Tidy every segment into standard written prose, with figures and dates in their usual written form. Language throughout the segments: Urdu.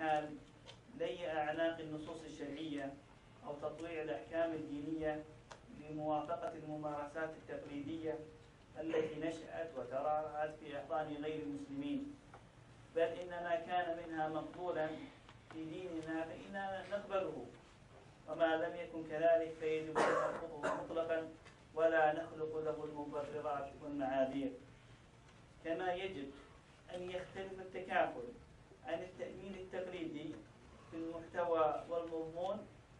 حال لي أعناق النصوص الشرعية أو تطويع الأحكام الدينية لموافقة الممارسات التقليدية التي نشأت وترعرعت في أحضان غير المسلمين، بل إن ما كان منها مقبولا في ديننا فإننا نقبله، وما لم يكن كذلك فيجب أن نرفضه مطلقا ولا نخلق له المبررات والمعاذير. كما يجب أن يختلف التكافل عن التأمين التقليدي في المحتوى والمضمون،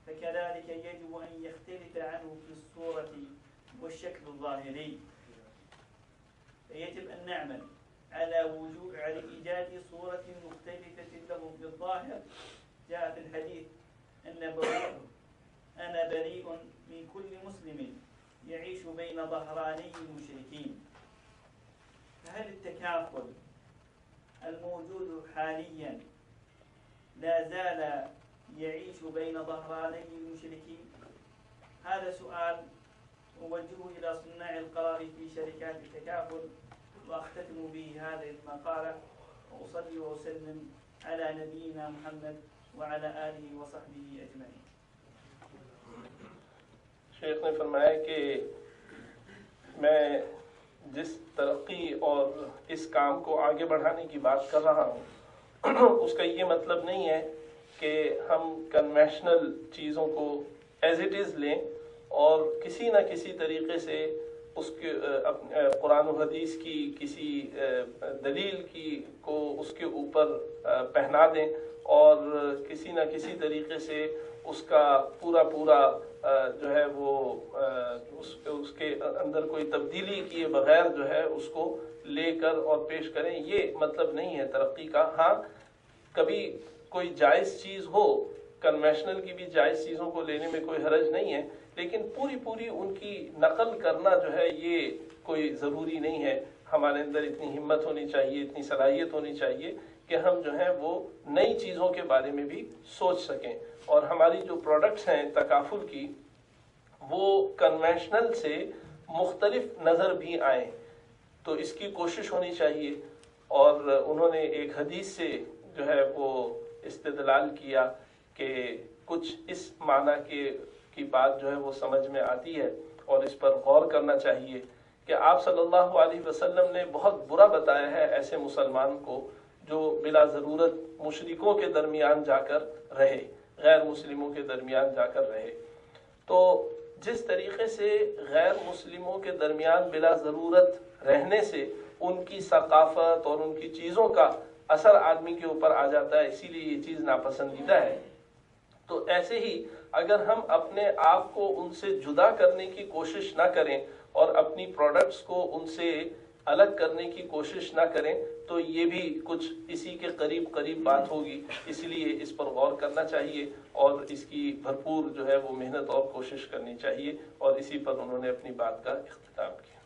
فكذلك يجب أن يختلف عنه في الصورة والشكل الظاهري. فيجب أن نعمل على إيجاد صورة مختلفة له في الظاهر. جاء في الحديث أنا بريء من كل مسلم يعيش بين ظهراني المشركين. فهل التكافل الموجود حاليا لا زال يعيش بين ظهراني المشركين؟ هذا سؤال أوجهه إلى صناع القرار في شركات التكافل، وأختتم به هذه المقالة، وأصلي وأسلم على نبينا محمد وعلى آله وصحبه أجمعين. شیخ نے فرمایا کہ میں جس ترقی اور اس کام کو آگے بڑھانے کی بات کر رہا ہوں اس کا یہ مطلب نہیں ہے کہ ہم کنوینشنل چیزوں کو ایز اٹ از لیں اور کسی نہ کسی طریقے سے اس کے قرآن و حدیث کی کسی دلیل کو اس کے اوپر پہنا دیں اور کسی نہ کسی طریقے سے اس کا پورا جو ہے وہ اس کے اندر کوئی تبدیلی کیے بغیر جو ہے اس کو لے کر اور پیش کریں. یہ مطلب نہیں ہے ترقی کا. ہاں کبھی کوئی جائز چیز ہو، کنوینشنل کی بھی جائز چیزوں کو لینے میں کوئی حرج نہیں ہے، لیکن پوری ان کی نقل کرنا جو ہے یہ کوئی ضروری نہیں ہے. ہمارے اندر اتنی ہمت ہونی چاہیے، اتنی صلاحیت ہونی چاہیے کہ ہم جو ہیں وہ نئی چیزوں کے بارے میں بھی سوچ سکیں، اور ہماری جو پروڈکٹس ہیں تکافل کی وہ کنونشنل سے مختلف نظر بھی آئیں، تو اس کی کوشش ہونی چاہیے. اور انہوں نے ایک حدیث سے جو ہے وہ استدلال کیا کہ کچھ اس معنی کی بات جو ہے وہ سمجھ میں آتی ہے اور اس پر غور کرنا چاہیے کہ آپ صلی اللہ علیہ وسلم نے بہت برا بتایا ہے ایسے مسلمان کو جو بلا ضرورت مشرکوں کے درمیان جا کر رہے، غیر مسلموں کے درمیان جا کر رہے. تو جس طریقے سے غیر مسلموں کے درمیان بلا ضرورت رہنے سے ان کی ثقافت اور ان کی چیزوں کا اثر آدمی کے اوپر آ جاتا ہے، اسی لیے یہ چیز ناپسندیدہ ہے. تو ایسے ہی اگر ہم اپنے آپ کو ان سے جدا کرنے کی کوشش نہ کریں اور اپنی پروڈکٹس کو ان سے الگ کرنے کی کوشش نہ کریں تو یہ بھی کچھ اسی کے قریب بات ہوگی. اس لیے اس پر غور کرنا چاہیے اور اس کی بھرپور جو ہے وہ محنت اور کوشش کرنی چاہیے، اور اسی پر انہوں نے اپنی بات کا اختتام کیا.